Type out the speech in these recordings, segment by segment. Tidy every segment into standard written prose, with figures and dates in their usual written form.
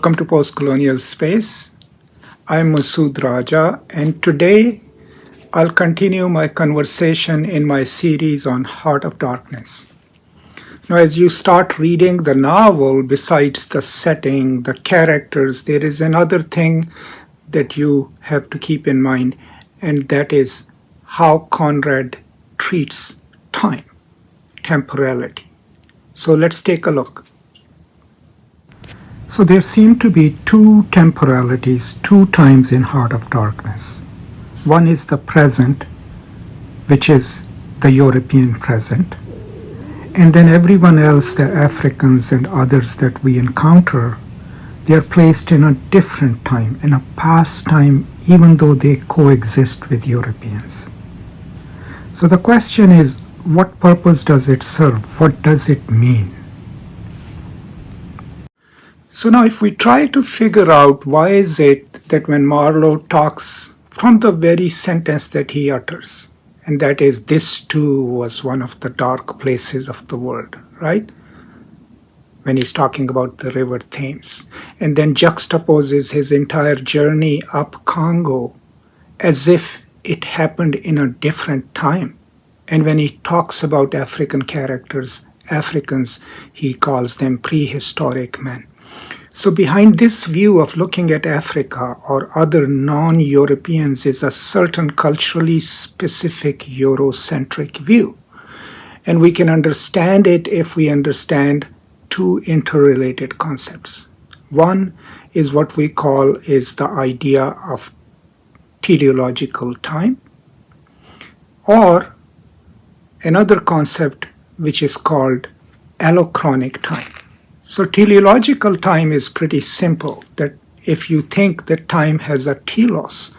Welcome to Postcolonial Space. I'm Masood Raja, and today I'll continue my conversation in my series on Heart of Darkness. Now, as you start reading the novel, besides the setting, the characters, there is another thing that you have to keep in mind, and that is how Conrad treats time, temporality. So let's take a look. So there seem to be two temporalities, two times in Heart of Darkness. One is the present, which is the European present. And then everyone else, the Africans and others that we encounter, they are placed in a different time, in a past time, even though they coexist with Europeans. So the question is, what purpose does it serve? What does it mean? So now if we try to figure out why is it that when Marlow talks from the very sentence that he utters, and that is, this too was one of the dark places of the world, right? When he's talking about the river Thames, and then juxtaposes his entire journey up Congo as if it happened in a different time. And when he talks about African characters, Africans, he calls them prehistoric men. So behind this view of looking at Africa or other non-Europeans is a certain culturally specific Eurocentric view. And we can understand it if we understand two interrelated concepts. One is what we call is the idea of teleological time, or another concept which is called allochronic time. So teleological time is pretty simple, that if you think that time has a telos,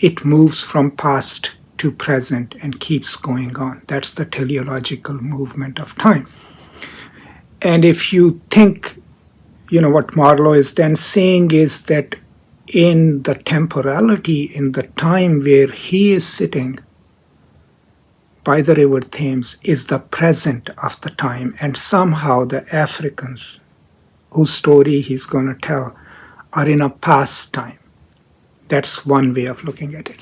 it moves from past to present and keeps going on. That's the teleological movement of time. And if you think, what Marlow is then saying is that in the temporality, in the time where he is sitting by the river Thames, is the present of the time, and somehow the Africans whose story he's going to tell are in a past time. That's one way of looking at it.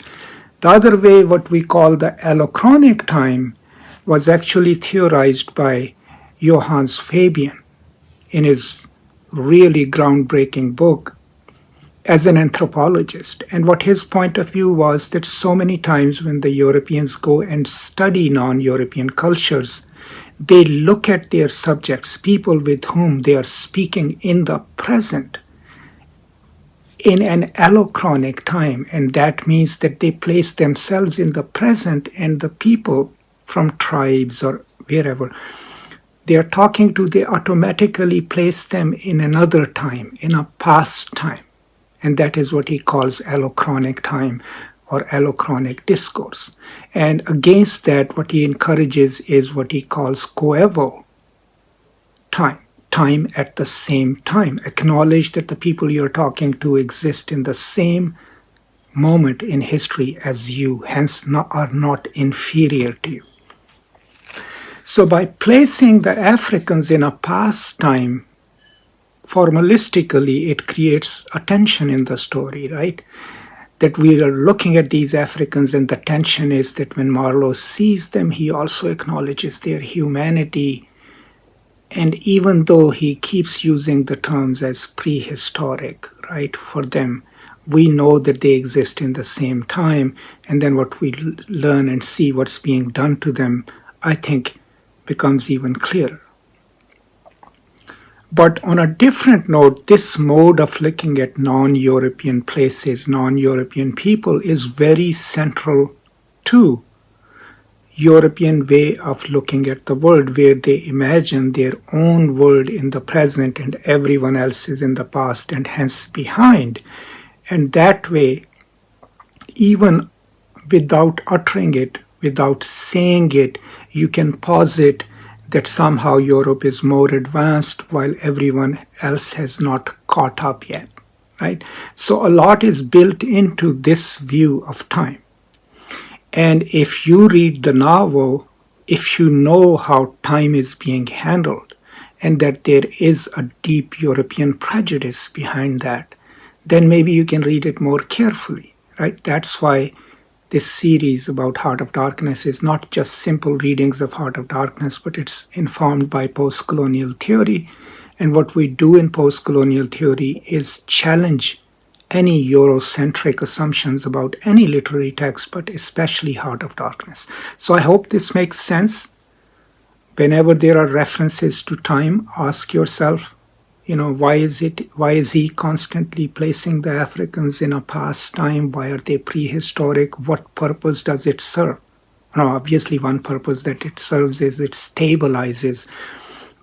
The other way, what we call the allochronic time, was actually theorized by Johannes Fabian in his really groundbreaking book as an anthropologist. And what his point of view was that so many times when the Europeans go and study non-European cultures, they look at their subjects, people with whom they are speaking in the present, in an allochronic time. And that means that they place themselves in the present, and the people from tribes or wherever they are talking to, they automatically place them in another time, in a past time. And that is what he calls allochronic time or allochronic discourse. And against that, what he encourages is what he calls coeval time, time at the same time. Acknowledge that the people you're talking to exist in the same moment in history as you, hence are not inferior to you. So by placing the Africans in a past time, formalistically, it creates a tension in the story, right? That we are looking at these Africans, and the tension is that when Marlow sees them, he also acknowledges their humanity. And even though he keeps using the terms as prehistoric, right, for them, we know that they exist in the same time. And then what we learn and see what's being done to them, I think, becomes even clearer. But on a different note, this mode of looking at non-European places, non-European people is very central to European way of looking at the world, where they imagine their own world in the present and everyone else is in the past and hence behind. And that way, even without uttering it, without saying it, you can posit that somehow Europe is more advanced while everyone else has not caught up yet, right? So a lot is built into this view of time. And if you read the novel, if you know how time is being handled, and that there is a deep European prejudice behind that, then maybe you can read it more carefully, right? That's why this series about Heart of Darkness is not just simple readings of Heart of Darkness, but it's informed by post-colonial theory. And what we do in post-colonial theory is challenge any Eurocentric assumptions about any literary text, but especially Heart of Darkness. So I hope this makes sense. Whenever there are references to time, ask yourself, why is he constantly placing the Africans in a past time? Why are they prehistoric? What purpose does it serve? Obviously one purpose that it serves is it stabilizes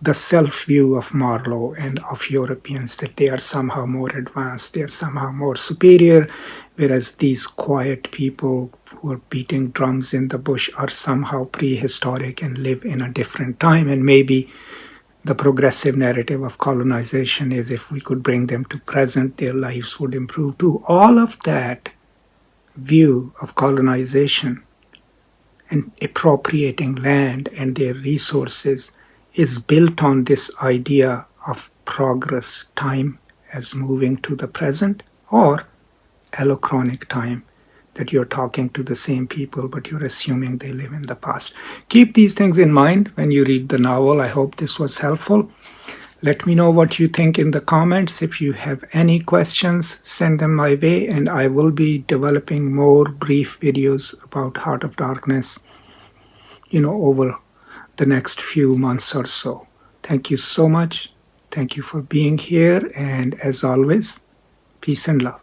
the self-view of Marlow and of Europeans, that they are somehow more advanced, they are somehow more superior, whereas these quiet people who are beating drums in the bush are somehow prehistoric and live in a different time. And maybe the progressive narrative of colonization is if we could bring them to present, their lives would improve too. All of that view of colonization and appropriating land and their resources is built on this idea of progress, time as moving to the present, or allochronic time, that you're talking to the same people, but you're assuming they live in the past. Keep these things in mind when you read the novel. I hope this was helpful. Let me know what you think in the comments. If you have any questions, send them my way, and I will be developing more brief videos about Heart of Darkness, over the next few months or so. Thank you so much. Thank you for being here, and as always, peace and love.